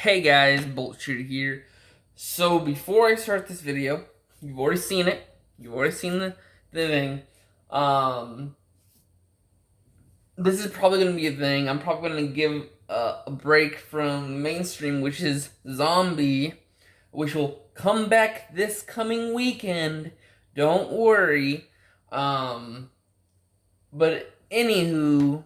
Hey guys, B.O.L.T here. So before I start this video, you've already seen it. You've already seen the thing. Um, this is probably gonna be a thing. I'm probably gonna give a break from mainstream, which is zombie, which will come back this coming weekend. Don't worry. But anywho.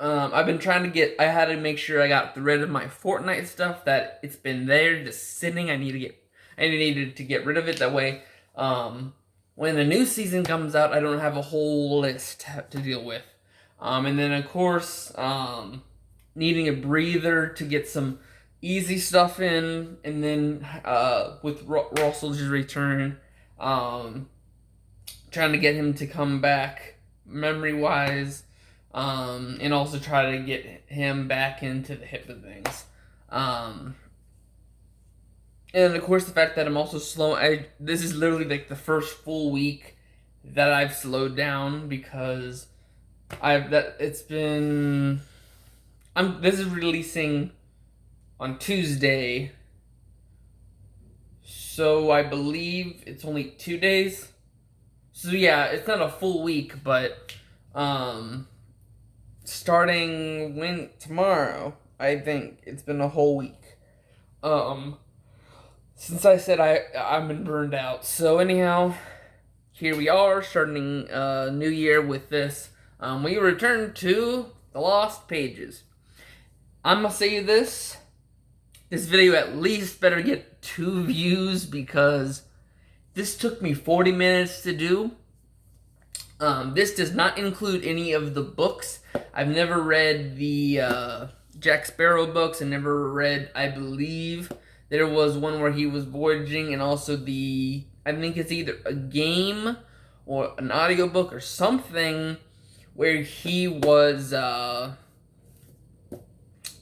I've been trying to I had to make sure I got rid of my Fortnite stuff, that it's been there just sitting. I needed to get rid of it. That way, when the new season comes out, I don't have a whole list to deal with. And then of course, needing a breather to get some easy stuff in, and then, with Russell's return, trying to get him to come back memory-wise, and also try to get him back into the hip of things. And of course, the fact that I'm also slow. This is literally like the first full week that I've slowed down, because it's been. This is releasing on Tuesday, so I believe it's only 2 days. So yeah, it's not a full week, but starting tomorrow, I think it's been a whole week. Since I said I've been burned out. So anyhow, here we are starting a new year with this. We return to the Lost Pages. I'm gonna say this video at least better get 2 views, because this took me 40 minutes to do. This does not include any of the books. I've never read the Jack Sparrow books. I never read, I believe there was one where he was voyaging, and also I think it's either a game or an audiobook or something where he was,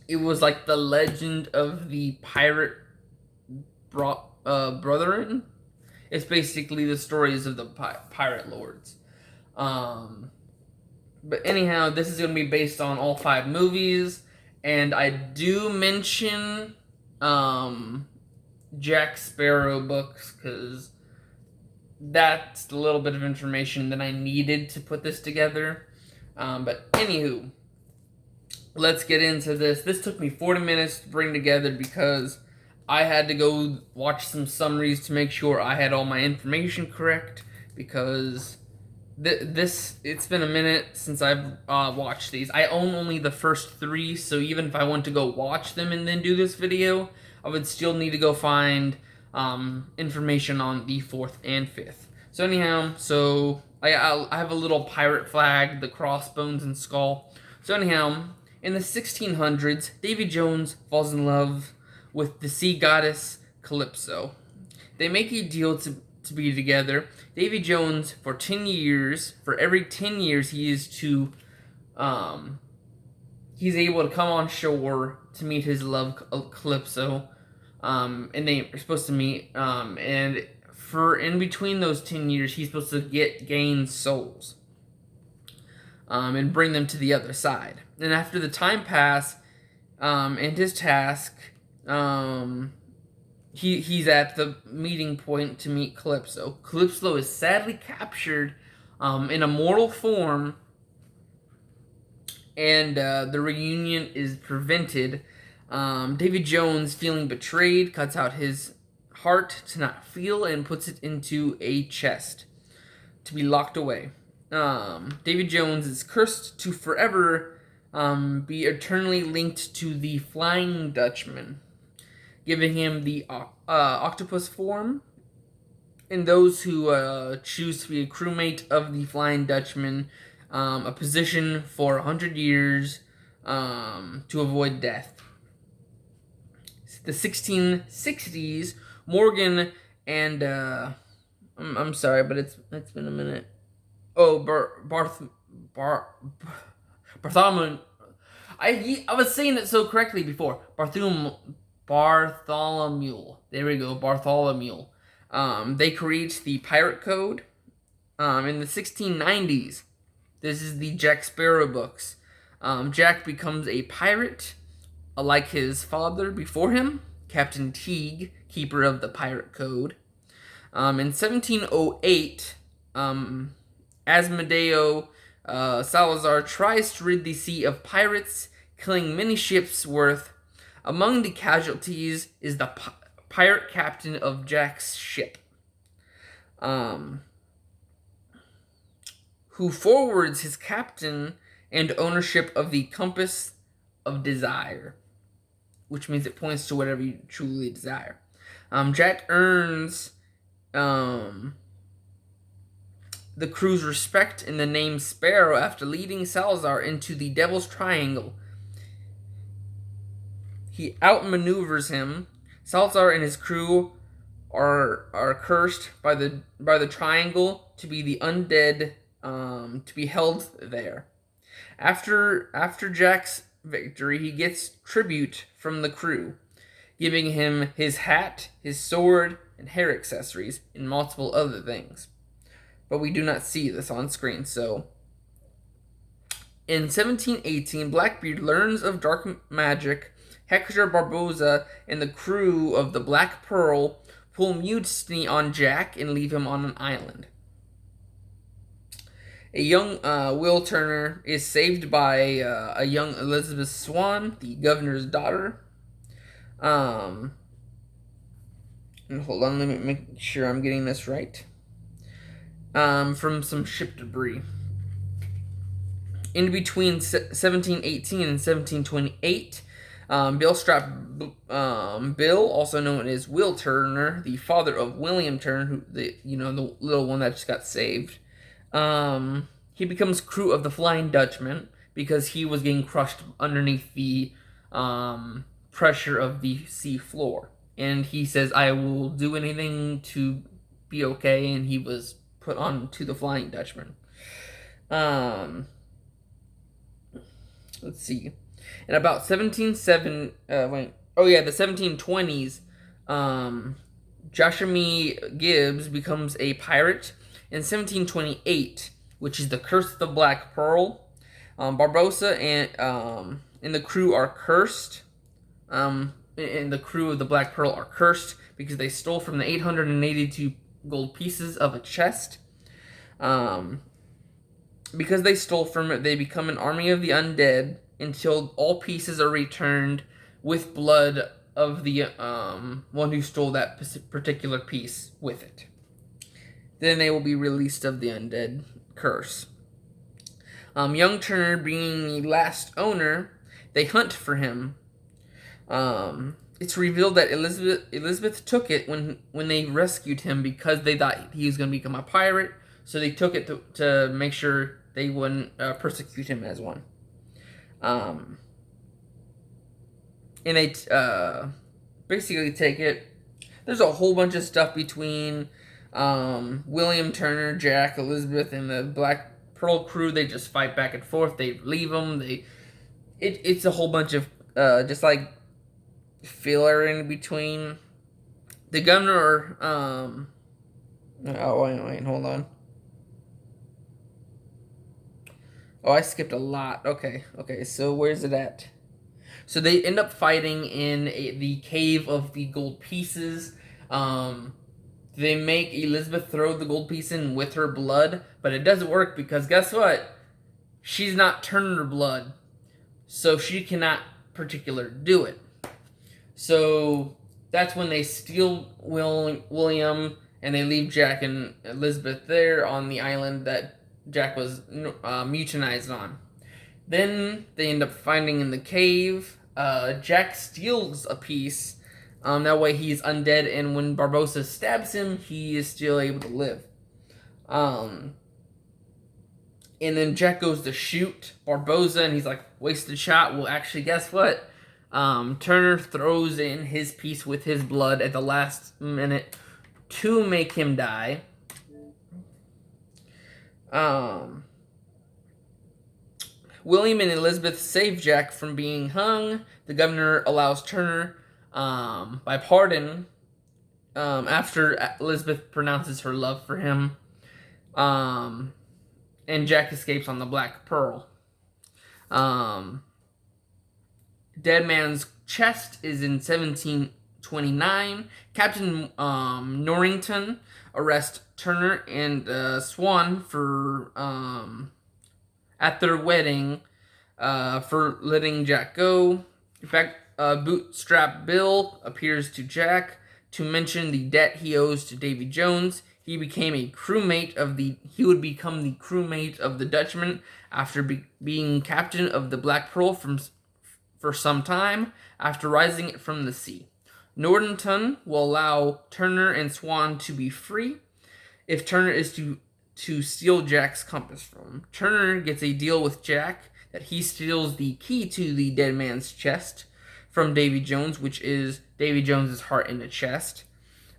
it was like the legend of the pirate brethren. It's basically the stories of the pirate lords. But anyhow, this is going to be based on all 5 movies, and I do mention Jack Sparrow books, because that's a little bit of information that I needed to put this together. But anywho, let's get into this. This took me 40 minutes to bring together, because I had to go watch some summaries to make sure I had all my information correct, because it's been a minute since I've watched these. I own only the first 3, so even if I want to go watch them and then do this video, I would still need to go find information on the 4th and 5th. So anyhow, I have a little pirate flag, the crossbones and skull. So anyhow, in the 1600s, Davy Jones falls in love with the sea goddess Calypso. They make a deal to be together. Davy Jones, for 10 years, for every 10 years he's able to come on shore to meet his love, Calypso, and they are supposed to meet, and for in between those 10 years, he's supposed to gain souls, and bring them to the other side. And after the time pass, and his task, he's at the meeting point to meet Calypso. Calypso is sadly captured in a mortal form, and the reunion is prevented. Davy Jones, feeling betrayed, cuts out his heart to not feel and puts it into a chest to be locked away. Davy Jones is cursed to forever be eternally linked to the Flying Dutchman, giving him the octopus form, and those who choose to be a crewmate of the Flying Dutchman, a position for 100 years to avoid death. The 1660s, Morgan and I'm sorry, but it's been a minute. Oh, Bartholomew. I was saying it so correctly before. Bartholomew. There we go, Bartholomew. They create the Pirate Code in the 1690s. This is the Jack Sparrow books. Jack becomes a pirate like his father before him, Captain Teague, keeper of the pirate code. In 1708, Asmodeo Salazar tries to rid the sea of pirates, killing many ships worth. Among the casualties is the pirate captain of Jack's ship, who forwards his captain and ownership of the compass of desire, which means it points to whatever you truly desire. Jack earns the crew's respect in the name Sparrow after leading Salazar into the Devil's Triangle. He outmaneuvers him. Salazar and his crew are cursed by the triangle to be the undead, to be held there. After Jack's victory, he gets tribute from the crew, giving him his hat, his sword, and hair accessories, and multiple other things. But we do not see this on screen, so... In 1718, Blackbeard learns of dark magic. Hector Barboza and the crew of the Black Pearl pull mutiny on Jack and leave him on an island. A young Will Turner is saved by a young Elizabeth Swan, the governor's daughter. And hold on, let me make sure I'm getting this right. From some ship debris. In between 1718 and 1728, Bill Strap Bill, also known as Will Turner, the father of William Turner, the little one that just got saved, he becomes crew of the Flying Dutchman because he was getting crushed underneath the pressure of the sea floor. And he says, I will do anything to be okay, and he was put on to the Flying Dutchman. Let's see. In about the 1720s, Joshua Gibbs becomes a pirate. In 1728, which is the Curse of the Black Pearl, Barbosa and the crew are cursed. And the crew of the Black Pearl are cursed because they stole from the 882 gold pieces of a chest. Because they stole from it, they become an army of the undead until all pieces are returned with blood of the one who stole that particular piece with it. Then they will be released of the undead curse. Young Turner being the last owner, they hunt for him. It's revealed that Elizabeth took it when they rescued him because they thought he was going to become a pirate, so they took it to make sure they wouldn't persecute him as one. And they basically take it. There's a whole bunch of stuff between William Turner, Jack, Elizabeth, and the Black Pearl crew. They just fight back and forth. They leave them. It's a whole bunch of just like filler in between. The governor. Oh wait, hold on. Oh, I skipped a lot. Okay, so where's it at? So they end up fighting in the cave of the gold pieces. They make Elizabeth throw the gold piece in with her blood, but it doesn't work because guess what? She's not Turner blood, so she cannot do it. So that's when they steal William and they leave Jack and Elizabeth there on the island that Jack was mutinized on. Then they end up finding in the cave. Jack steals a piece. That way he's undead, and when Barbosa stabs him, he is still able to live. And then Jack goes to shoot Barbosa, and he's like, wasted shot. Well, actually, guess what? Turner throws in his piece with his blood at the last minute to make him die. William and Elizabeth save Jack from being hung. The governor allows Turner by pardon after Elizabeth pronounces her love for him. And Jack escapes on the Black Pearl. Dead Man's Chest is in 1729. Captain Norrington arrests Turner and Swan for at their wedding for letting Jack go. In fact, Bootstrap Bill appears to Jack to mention the debt he owes to Davy Jones. He would become the crewmate of the Dutchman after being captain of the Black Pearl for some time after rising it from the sea. Norrington will allow Turner and Swan to be free if Turner is to steal Jack's compass from him. Turner gets a deal with Jack that he steals the key to the Dead Man's Chest from Davy Jones, which is Davy Jones's heart in a chest.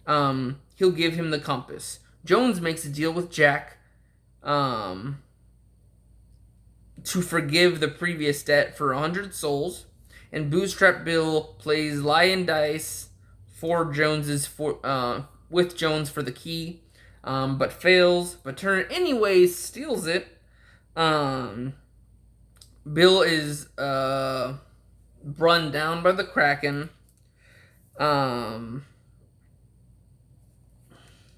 He'll give him the compass. Jones makes a deal with Jack to forgive the previous debt for 100 souls, and Bootstrap Bill plays lion dice with Jones for the key, but fails. But Turner anyways steals it. Bill is run down by the Kraken,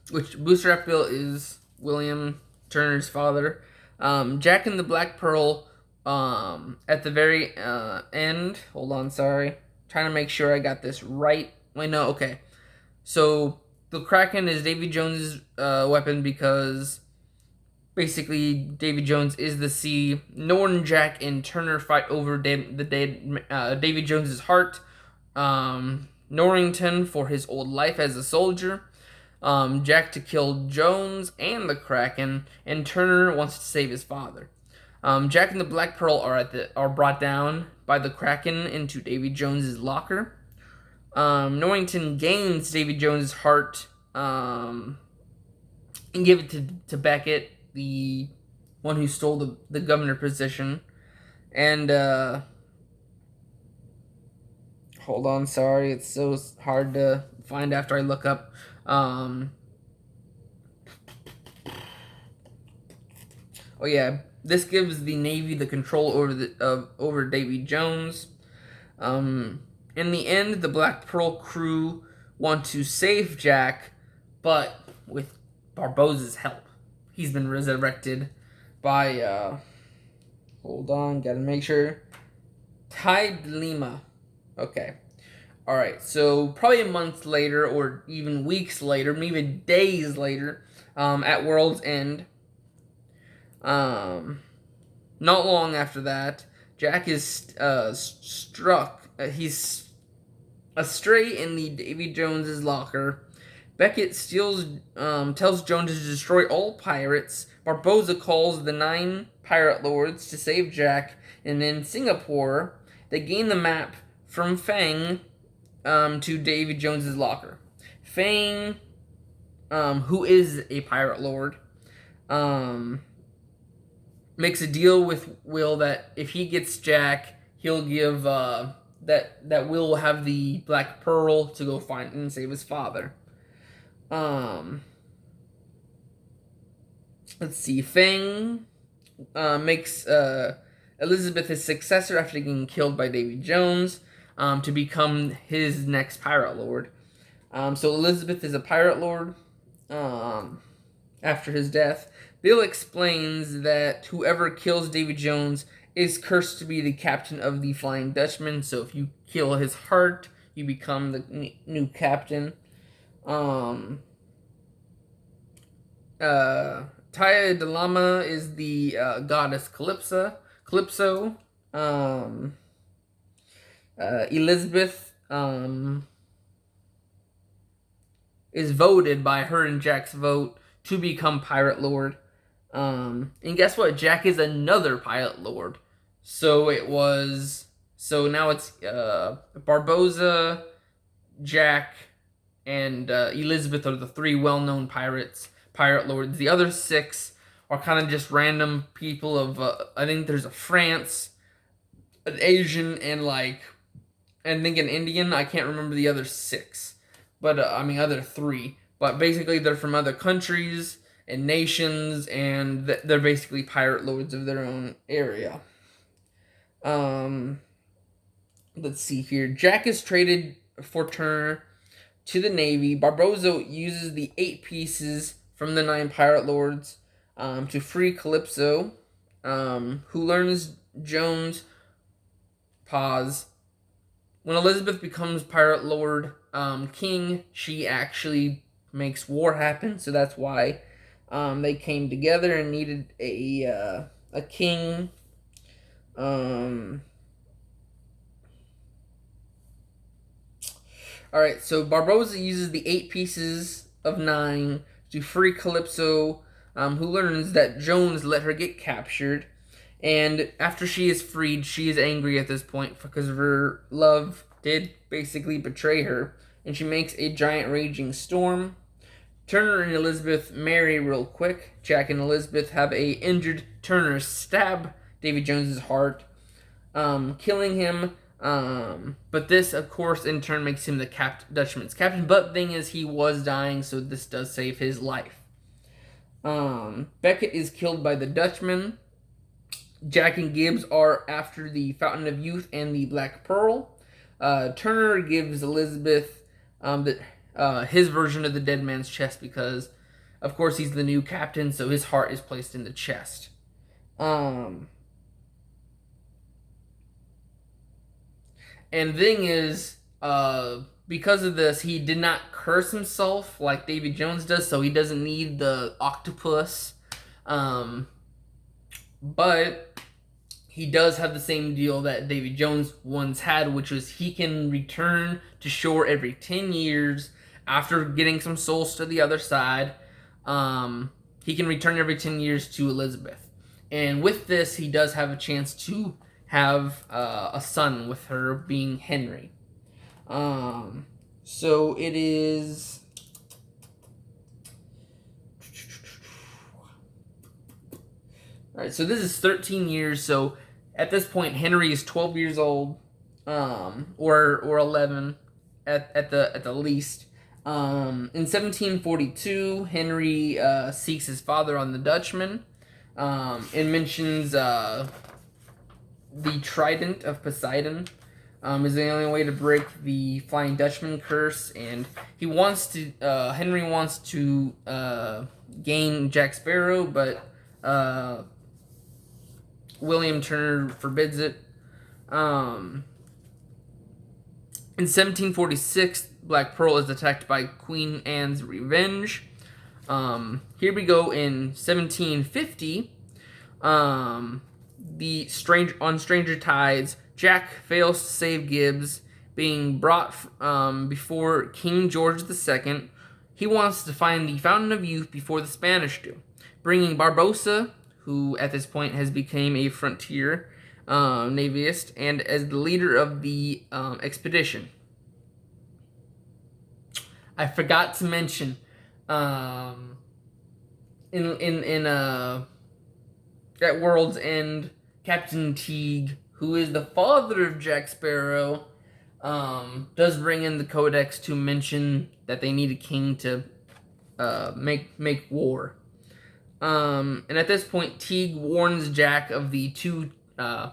which Bootstrap Bill is William Turner's father. Jack and the Black Pearl, at the very end. Hold on, sorry. Trying to make sure I got this right. Wait, no, okay. So the Kraken is Davy Jones' weapon because basically Davy Jones is the sea. Norton, Jack, and Turner fight over Davy Jones' heart. Norrington for his old life as a soldier. Jack to kill Jones and the Kraken, and Turner wants to save his father. Jack and the Black Pearl are brought down by the Kraken into Davy Jones's locker. Norrington gains Davy Jones's heart and give it to Beckett, the one who stole the governor position. And hold on, sorry, it's so hard to find after I look up. Oh yeah, this gives the Navy the control over Davy Jones. In the end, the Black Pearl crew want to save Jack, but with Barbossa's help. He's been resurrected by hold on, gotta make sure. Tide Lima. Okay. Alright, so probably a month later, or even weeks later, maybe days later, at World's End, not long after that, Jack is struck. He's astray in the Davy Jones's locker. Beckett tells Jones to destroy all pirates. Barbossa calls the 9 pirate lords to save Jack, and in Singapore, they gain the map from Fang to Davy Jones's locker. Fang, who is a pirate lord, makes a deal with Will that if he gets Jack, he'll give that Will have the Black Pearl to go find and save his father. Let's see. Fang makes Elizabeth his successor after getting killed by Davy Jones, to become his next pirate lord. So Elizabeth is a pirate lord after his death. Bill explains that whoever kills Davy Jones is cursed to be the captain of the Flying Dutchman. So if you kill his heart, you become the new captain. Taya de Lama is the goddess Calypso. Elizabeth is voted by her and Jack's vote to become Pirate Lord. And guess what? Jack is another Pirate Lord. So now it's Barbossa, Jack, and Elizabeth are the 3 well-known pirate lords. The other 6 are kind of just random people of, I think there's a France, an Asian, and I think an Indian. I can't remember the other 6, but other 3. But basically they're from other countries and nations, and they're basically pirate lords of their own area. let's see here. Jack is traded for Turner to the Navy. Barboza uses the 8 pieces from the 9 pirate lords to free Calypso, who learns Jones. Pause. When Elizabeth becomes pirate lord king, she actually makes war happen. So that's why they came together and needed a king. All right, so Barboza uses the 8 pieces of 9 to free Calypso, who learns that Jones let her get captured. And after she is freed, she is angry at this point because her love did basically betray her. And she makes a giant raging storm. Turner and Elizabeth marry real quick. Jack and Elizabeth have a injured Turner stab Davy Jones's heart, killing him. But this, of course, in turn makes him the Dutchman's captain. But thing is, he was dying, so this does save his life. Beckett is killed by the Dutchman. Jack and Gibbs are after the Fountain of Youth and the Black Pearl. Turner gives Elizabeth his version of the dead man's chest because, of course, he's the new captain, so his heart is placed in the chest. And the thing is, because of this, he did not curse himself like Davy Jones does, so he doesn't need the octopus. But he does have the same deal that Davy Jones once had, which was he can return to shore every 10 years after getting some souls to the other side. He can return every 10 years to Elizabeth. And with this, he does have a chance to have a son with her, being Henry. So it is... Alright, so this is 13 years, so at this point, Henry is 12 years old, or 11 at the least. In 1742, Henry seeks his father on the Dutchman. It mentions the Trident of Poseidon is the only way to break the Flying Dutchman curse, and he wants to. Henry wants to gain Jack Sparrow, but William Turner forbids it. In 1746, Black Pearl is attacked by Queen Anne's Revenge. Here we go in 1750. On Stranger Tides, Jack fails to save Gibbs, being brought before King George II. He wants to find the Fountain of Youth before the Spanish do, bringing Barbosa, who at this point has become a frontier naviest, and as the leader of the expedition. I forgot to mention at World's End, Captain Teague, who is the father of Jack Sparrow, does bring in the codex to mention that they need a king to make war. And at this point, Teague warns Jack of the two. On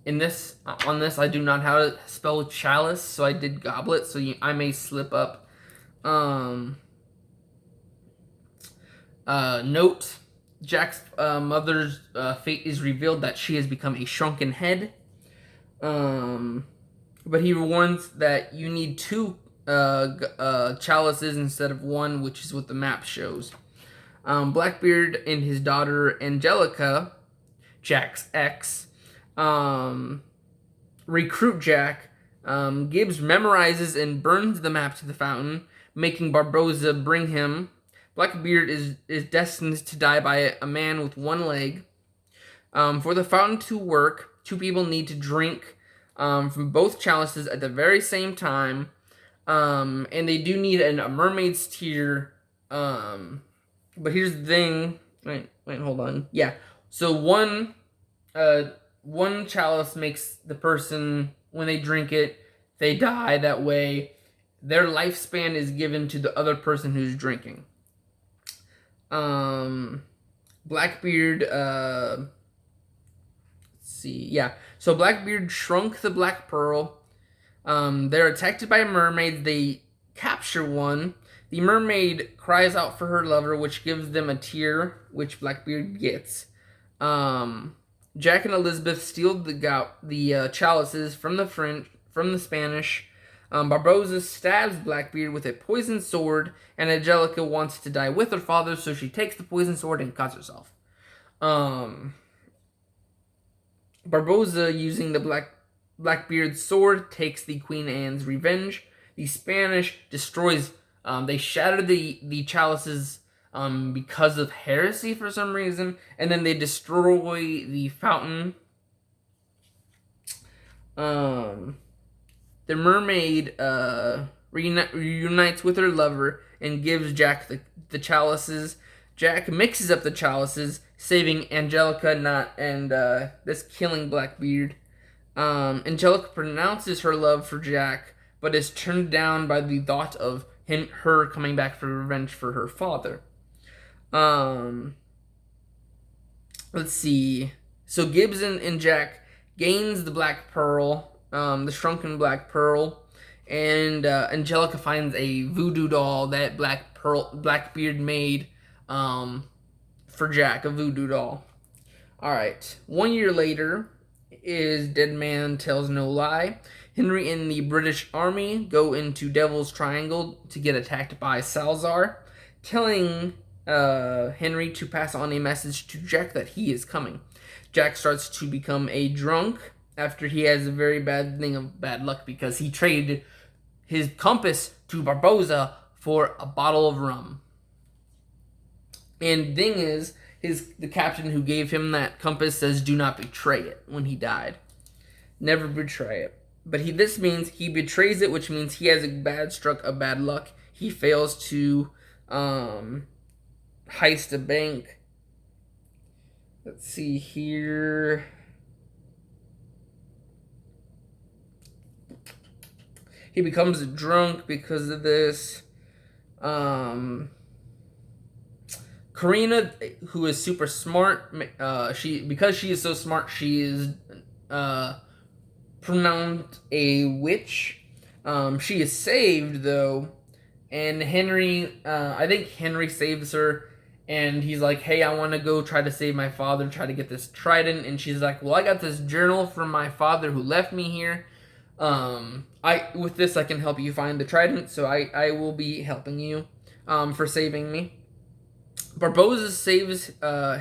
this, I do not know how to spell chalice, so I did goblet. So I may slip up. Note: Jack's mother's fate is revealed that she has become a shrunken head. But he warns that you need 2 chalices instead of 1, which is what the map shows. Blackbeard and his daughter Angelica, Jack's ex, recruit Jack. Gibbs memorizes and burns the map to the fountain, making Barboza bring him. Blackbeard is destined to die by a man with 1 leg. For the fountain to work, 2 people need to drink from both chalices at the very same time. And they do need a mermaid's tear. But here's the thing. Wait, hold on. Yeah. So one chalice makes the person, when they drink it, they die. That way, their lifespan is given to the other person who's drinking. Blackbeard, let's see. Yeah. So Blackbeard shrunk the Black Pearl. They're attacked by mermaids. They capture one. The mermaid cries out for her lover, which gives them a tear, which Blackbeard gets. Jack and Elizabeth steal the chalices from the French, from the Spanish. Barboza stabs Blackbeard with a poisoned sword, and Angelica wants to die with her father, so she takes the poisoned sword and cuts herself. Barboza, using the Blackbeard's sword, takes the Queen Anne's revenge. The Spanish destroys. They shatter the chalices because of heresy for some reason, and then they destroy the fountain. The mermaid reunites with her lover and gives Jack the chalices. Jack mixes up the chalices, saving Angelica and this killing Blackbeard. Angelica pronounces her love for Jack, but is turned down by the thought of her coming back for revenge for her father. Let's see. So Gibbs and Jack gains the Black Pearl, the shrunken Black Pearl, and Angelica finds a voodoo doll that Blackbeard made for Jack, a voodoo doll. All right. 1 year later is Dead Man Tells No Lie. Henry and the British Army go into Devil's Triangle to get attacked by Salazar, telling Henry to pass on a message to Jack that he is coming. Jack starts to become a drunk after he has a very bad thing of bad luck because he traded his compass to Barboza for a bottle of rum. And the thing is, the captain who gave him that compass says, "Do not betray it," when he died. Never betray it. But this means he betrays it, which means he has a bad stroke of bad luck. He fails to heist a bank. Let's see here. He becomes drunk because of this. Karina, who is super smart, because she is so smart, she is pronounced a witch. She is saved though, and Henry, I think Henry saves her, and he's like, "Hey, I want to go try to save my father, try to get this trident." And she's like, "Well, I got this journal from my father who left me here. With this I can help you find the trident, so I will be helping you for saving me." Barboza saves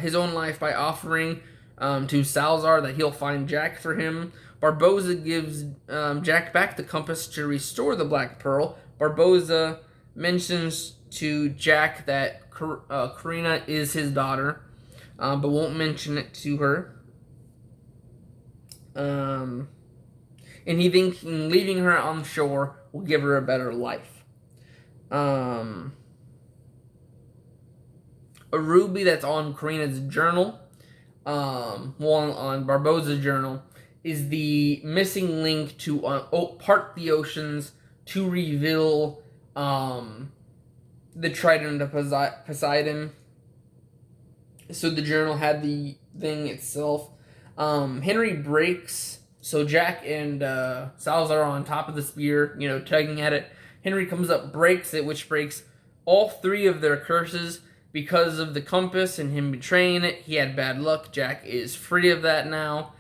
his own life by offering to Salazar that he'll find Jack for him. Barboza gives Jack back the compass to restore the Black Pearl. Barboza mentions to Jack that Karina is his daughter, but won't mention it to her. And he thinks leaving her on shore will give her a better life. A ruby that's on Karina's journal, on Barboza's journal, is the missing link to part the oceans to reveal the trident of Poseidon. So the journal had the thing itself. Henry breaks. So Jack and Salazar are on top of the spear, tugging at it. Henry comes up, breaks it, which breaks all three of their curses. Because of the compass and him betraying it, he had bad luck. Jack is free of that now.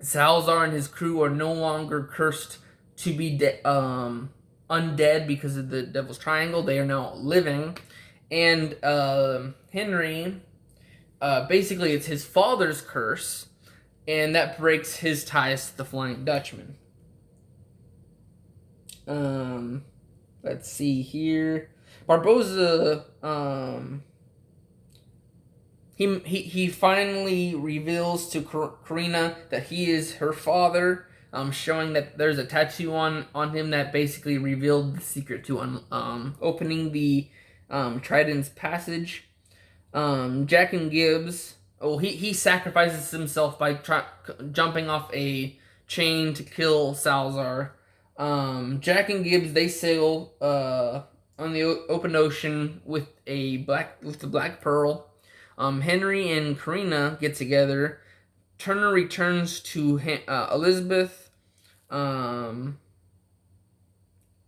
Salazar and his crew are no longer cursed to be undead because of the Devil's Triangle. They are now living. And Henry, basically it's his father's curse, and that breaks his ties to the Flying Dutchman. Let's see here. Barboza, he finally reveals to Karina that he is her father, showing that there's a tattoo on him that basically revealed the secret to opening the Trident's passage. Jack and Gibbs, he sacrifices himself by jumping off a chain to kill Salazar. Jack and Gibbs, they sail on the open ocean with the Black Pearl. Henry and Karina get together. Turner returns to Elizabeth.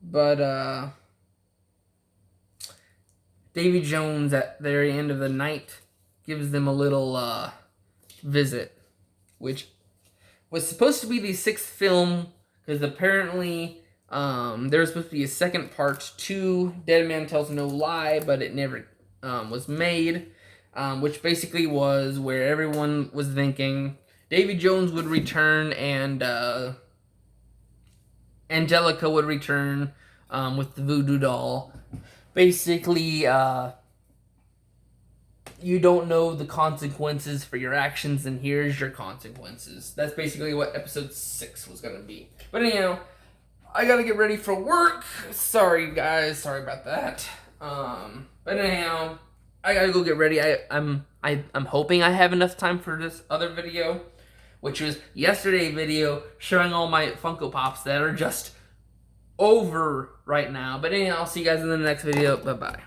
But Davy Jones at the very end of the night gives them a little visit, which was supposed to be the sixth film, because apparently there was supposed to be a second part to Dead Man Tells No Lie, but it never was made, which basically was where everyone was thinking Davy Jones would return and Angelica would return with the voodoo doll. Basically, you don't know the consequences for your actions, and here's your consequences. That's basically what episode 6 was going to be. But anyhow, I gotta get ready for work. Sorry, guys. Sorry about that. But anyhow, I gotta go get ready. I'm hoping I have enough time for this other video, which was yesterday's video showing all my Funko Pops that are just over right now. But anyhow, I'll see you guys in the next video. Bye-bye.